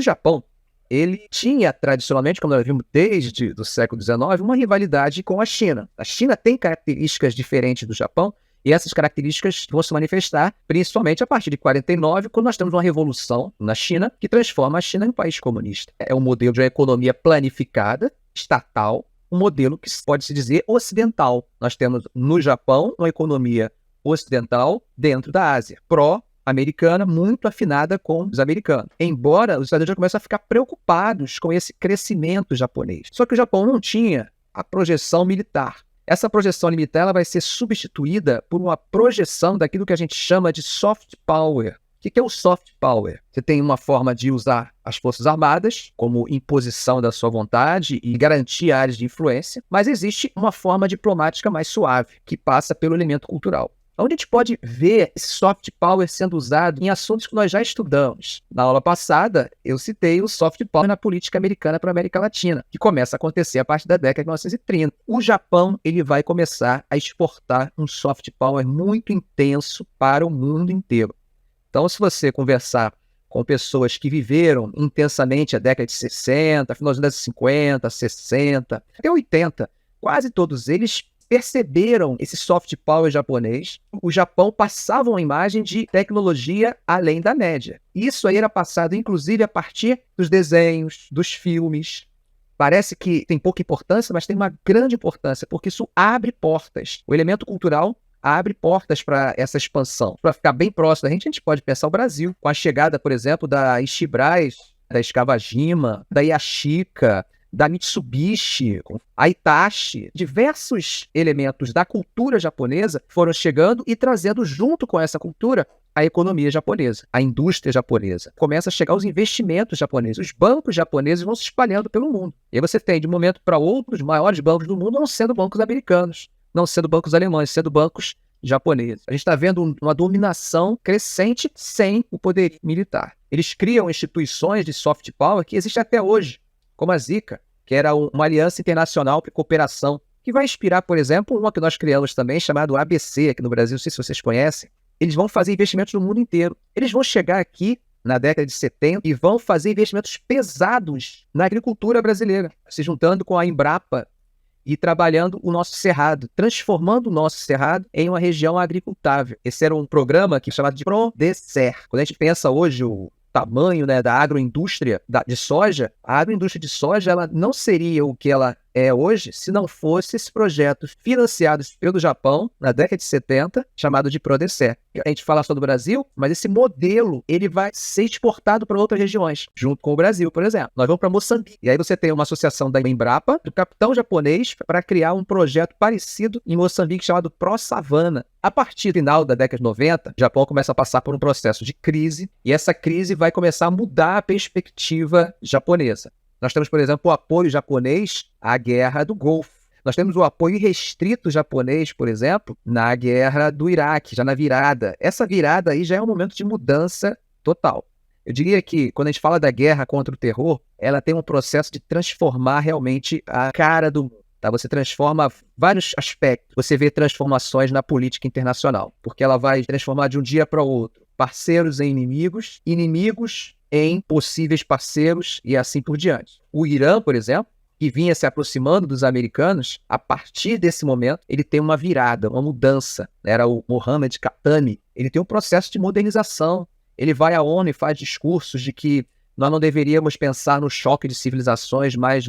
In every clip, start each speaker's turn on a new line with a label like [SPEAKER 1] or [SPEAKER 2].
[SPEAKER 1] O Japão, ele tinha tradicionalmente, como nós vimos desde o século XIX, uma rivalidade com a China. A China tem características diferentes do Japão, e essas características vão se manifestar principalmente a partir de 49, quando nós temos uma revolução na China que transforma a China em um país comunista. É um modelo de uma economia planificada, estatal, um modelo que pode-se dizer ocidental. Nós temos no Japão uma economia ocidental dentro da Ásia, pró-americana, muito afinada com os americanos. Embora os Estados Unidos já começam a ficar preocupados com esse crescimento japonês. Só que o Japão não tinha a projeção militar. Essa projeção militar ela vai ser substituída por uma projeção daquilo que a gente chama de soft power. O que é o soft power? Você tem uma forma de usar as forças armadas como imposição da sua vontade e garantir áreas de influência, mas existe uma forma diplomática mais suave, que passa pelo elemento cultural. Onde a gente pode ver esse soft power sendo usado em assuntos que nós já estudamos. Na aula passada, eu citei o soft power na política americana para a América Latina, que começa a acontecer a partir da década de 1930. O Japão ele vai começar a exportar um soft power muito intenso para o mundo inteiro. Então, se você conversar com pessoas que viveram intensamente a década de 60, final dos anos 50, 60, até 80, quase todos eles perceberam esse soft power japonês. O Japão passava uma imagem de tecnologia além da média. Isso aí era passado, inclusive, a partir dos desenhos, dos filmes. Parece que tem pouca importância, mas tem uma grande importância, porque isso abre portas. O elemento cultural abre portas para essa expansão. Para ficar bem próximo da gente, a gente pode pensar o Brasil, com a chegada, por exemplo, da Ishibraz, da Escavagima, da Yashica, da Mitsubishi, a Hitachi. Diversos elementos da cultura japonesa foram chegando e trazendo junto com essa cultura a economia japonesa, a indústria japonesa. Começa a chegar os investimentos japoneses. Os bancos japoneses vão se espalhando pelo mundo. E aí você tem, de um momento para outro, os maiores bancos do mundo não sendo bancos americanos, não sendo bancos alemães, sendo bancos japoneses. A gente está vendo uma dominação crescente sem o poder militar. Eles criam instituições de soft power que existem até hoje, como a ZICA, que era uma aliança internacional de cooperação, que vai inspirar, por exemplo, uma que nós criamos também, chamado ABC, aqui no Brasil, não sei se vocês conhecem. Eles vão fazer investimentos no mundo inteiro. Eles vão chegar aqui na década de 70 e vão fazer investimentos pesados na agricultura brasileira, se juntando com a Embrapa e trabalhando o nosso cerrado, transformando o nosso cerrado em uma região agricultável. Esse era um programa que é chamado de PRODECER. Quando a gente pensa hoje o tamanho, né, da agroindústria de soja, a agroindústria de soja ela não seria o que ela é hoje se não fosse esse projeto financiado pelo Japão na década de 70, chamado de PRODECER. A gente fala só do Brasil, mas esse modelo ele vai ser exportado para outras regiões, junto com o Brasil, por exemplo. Nós vamos para Moçambique. E aí você tem uma associação da Embrapa, do capitão japonês, para criar um projeto parecido em Moçambique chamado ProSavana. A partir do final da década de 90, o Japão começa a passar por um processo de crise, e essa crise vai começar a mudar a perspectiva japonesa. Nós temos, por exemplo, o apoio japonês à Guerra do Golfo. Nós temos o apoio irrestrito japonês, por exemplo, na Guerra do Iraque, já na virada. Essa virada aí já é um momento de mudança total. Eu diria que, quando a gente fala da guerra contra o terror, ela tem um processo de transformar realmente a cara do mundo. Tá? Você transforma vários aspectos. Você vê transformações na política internacional, porque ela vai transformar de um dia para o outro parceiros em inimigos, inimigos em possíveis parceiros e assim por diante. O Irã, por exemplo, que vinha se aproximando dos americanos, a partir desse momento, ele tem uma virada, uma mudança. Era o Mohammad Khatami. Ele tem um processo de modernização. Ele vai à ONU e faz discursos de que nós não deveríamos pensar no choque de civilizações, mas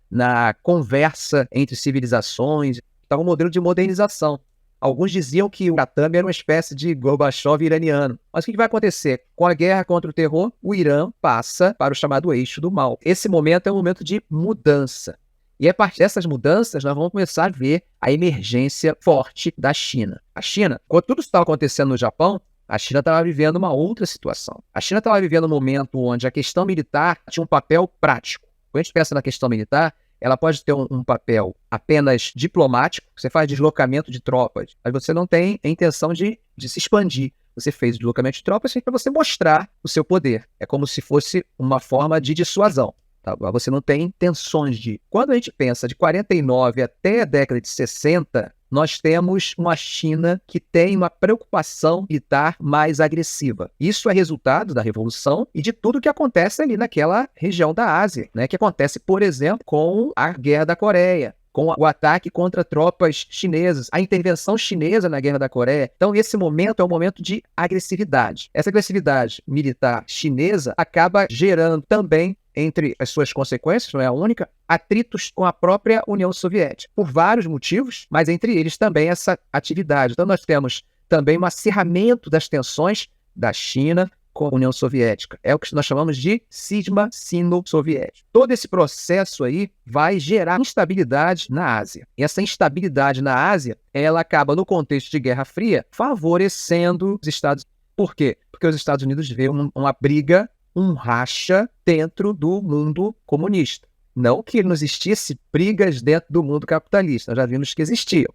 [SPEAKER 1] na conversa entre civilizações. Então, um modelo de modernização. Alguns diziam que o Khatami era uma espécie de Gorbachev iraniano. Mas o que vai acontecer? Com a guerra contra o terror, o Irã passa para o chamado eixo do mal. Esse momento é um momento de mudança. E a partir dessas mudanças, nós vamos começar a ver a emergência forte da China. A China, quando tudo estava acontecendo no Japão, a China estava vivendo uma outra situação. A China estava vivendo um momento onde a questão militar tinha um papel prático. Quando a gente pensa na questão militar, ela pode ter um papel apenas diplomático, você faz deslocamento de tropas, mas você não tem a intenção de se expandir. Você fez o deslocamento de tropas para você mostrar o seu poder. É como se fosse uma forma de dissuasão. Tá? Você não tem intenções de... Quando a gente pensa de 49 até a década de 60, nós temos uma China que tem uma preocupação militar mais agressiva. Isso é resultado da Revolução e de tudo que acontece ali naquela região da Ásia, né? Que acontece, por exemplo, com a Guerra da Coreia, com o ataque contra tropas chinesas, a intervenção chinesa na Guerra da Coreia. Então, esse momento é um momento de agressividade. Essa agressividade militar chinesa acaba gerando também, entre as suas consequências, não é a única, atritos com a própria União Soviética, por vários motivos, mas entre eles também essa atividade. Então, nós temos também um acirramento das tensões da China com a União Soviética. É o que nós chamamos de cisma sino-soviético. Todo esse processo aí vai gerar instabilidade na Ásia. E essa instabilidade na Ásia, ela acaba, no contexto de Guerra Fria, favorecendo os Estados Unidos. Por quê? Porque os Estados Unidos vê uma briga, um racha dentro do mundo comunista. Não que não existisse brigas dentro do mundo capitalista, nós já vimos que existiam.